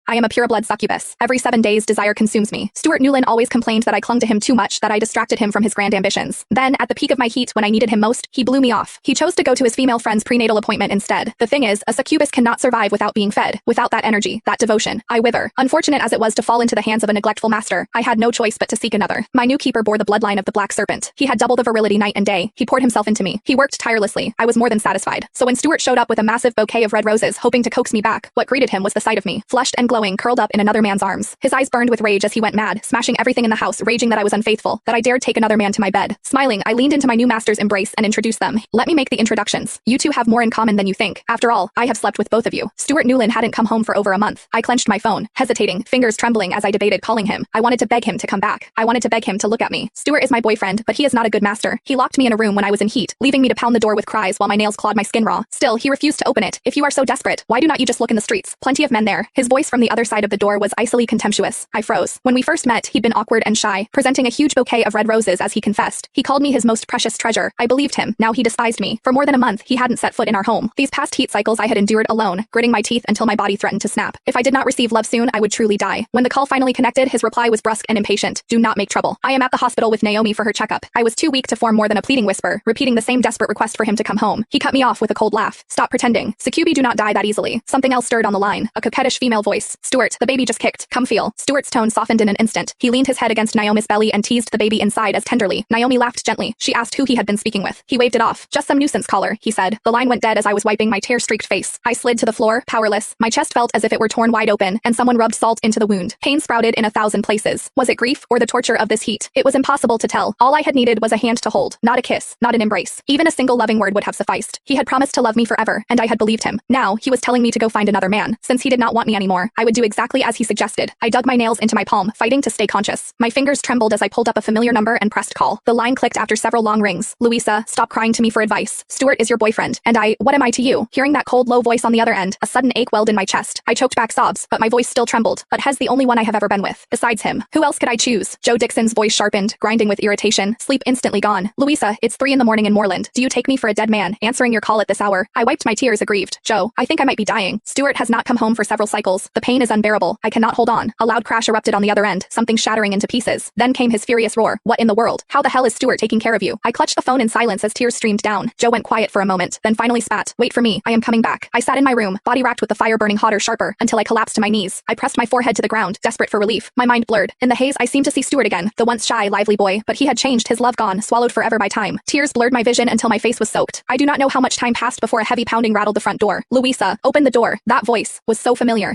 I am a pure-blood succubus. Every 7 days, desire consumes me. Stuart Newlin always complained that I clung to him too much, that I distracted him from his grand ambitions. Then, at the peak of my heat, when I needed him most, he blew me off. He chose to go to his female friend's prenatal appointment instead. The thing is, a succubus cannot survive without being fed. Without that energy, that devotion, I wither. Unfortunate as it was to fall into the hands of a neglectful master, I had no choice but to seek another. My new keeper bore the bloodline of the Black Serpent. He had double the virility night and day. He poured himself into me. He worked tirelessly. I was more than satisfied. So when Stuart showed up with a massive bouquet of red roses, hoping to coax me back, what greeted him was the sight of me, flushed and glowing, curled up in another man's arms. His eyes burned with rage as he went mad, smashing everything in the house, raging that I was unfaithful, that I dared take another man to my bed. Smiling, I leaned into my new master's embrace and introduced them. Let me make the introductions. You two have more in common than you think. After all, I have slept with both of you. Stuart Newlin hadn't come home for over a month. I clenched my phone, hesitating, fingers trembling as I debated calling him. I wanted to beg him to come back. I wanted to beg him to look at me. Stuart is my boyfriend, but he is not a good master. He locked me in a room when I was in heat, leaving me to pound the door with cries while my nails clawed my skin raw. Still, he refused to open it. If you are so desperate, why do not you just look in the streets? Plenty of men there. His voice from the other side of the door was icily contemptuous. I froze. When we first met, he'd been awkward and shy, presenting a huge bouquet of red roses as he confessed. He called me his most precious treasure. I believed him. Now he despised me. For more than a month, he hadn't set foot in our home. These past heat cycles I had endured alone, gritting my teeth until my body threatened to snap. If I did not receive love soon, I would truly die. When the call finally connected, his reply was brusque and impatient. Do not make trouble. I am at the hospital with Naomi for her checkup. I was too weak to form more than a pleading whisper, repeating the same desperate request for him to come home. He cut me off with a cold laugh. Stop pretending. Succubi do not die that easily. Something else stirred on the line. A coquettish female voice. Stuart, the baby just kicked. Come feel. Stuart's tone softened in an instant. He leaned his head against Naomi's belly and teased the baby inside as tenderly. Naomi laughed gently. She asked who he had been speaking with. He waved it off. Just some nuisance caller, he said. The line went dead as I was wiping my tear-streaked face. I slid to the floor, powerless. My chest felt as if it were torn wide open, and someone rubbed salt into the wound. Pain sprouted in 1,000 places. Was it grief or the torture of this heat? It was impossible to tell. All I had needed was a hand to hold, not a kiss, not an embrace. Even a single loving word would have sufficed. He had promised to love me forever, and I had believed him. Now, he was telling me to go find another man. Since he did not want me anymore, I would do exactly as he suggested. I dug my nails into my palm, fighting to stay conscious. My fingers trembled as I pulled up a familiar number and pressed call. The line clicked after several long rings. Louisa, stop crying to me for advice. Stuart is your boyfriend. And what am I to you? Hearing that cold, low voice on the other end, a sudden ache welled in my chest. I choked back sobs, but my voice still trembled. But Hez the only one I have ever been with. Besides him, who else could I choose? Joe Dixon's voice sharpened, grinding with irritation. Sleep instantly gone. Louisa, it's 3 in the morning in Moreland. Do you take me for a dead man, answering your call at this hour? I wiped my tears aggrieved. Joe, I think I might be dying. Stuart has not come home for several cycles. The pain is unbearable. I cannot hold on. A loud crash erupted on the other end, something shattering into pieces. Then came his furious roar. What in the world? How the hell is Stuart taking care of you? I clutched the phone in silence as tears streamed down. Joe went quiet for a moment, then finally spat. Wait for me. I am coming back. I sat in my room, body racked with the fire burning hotter, sharper, until I collapsed to my knees. I pressed my forehead to the ground, desperate for relief. My mind blurred. In the haze, I seemed to see Stuart again, the once shy, lively boy, but he had changed, his love gone, swallowed forever by time. Tears blurred my vision until my face was soaked. I do not know how much time passed before a heavy pounding rattled the front door. Louisa, open the door. That voice was so familiar.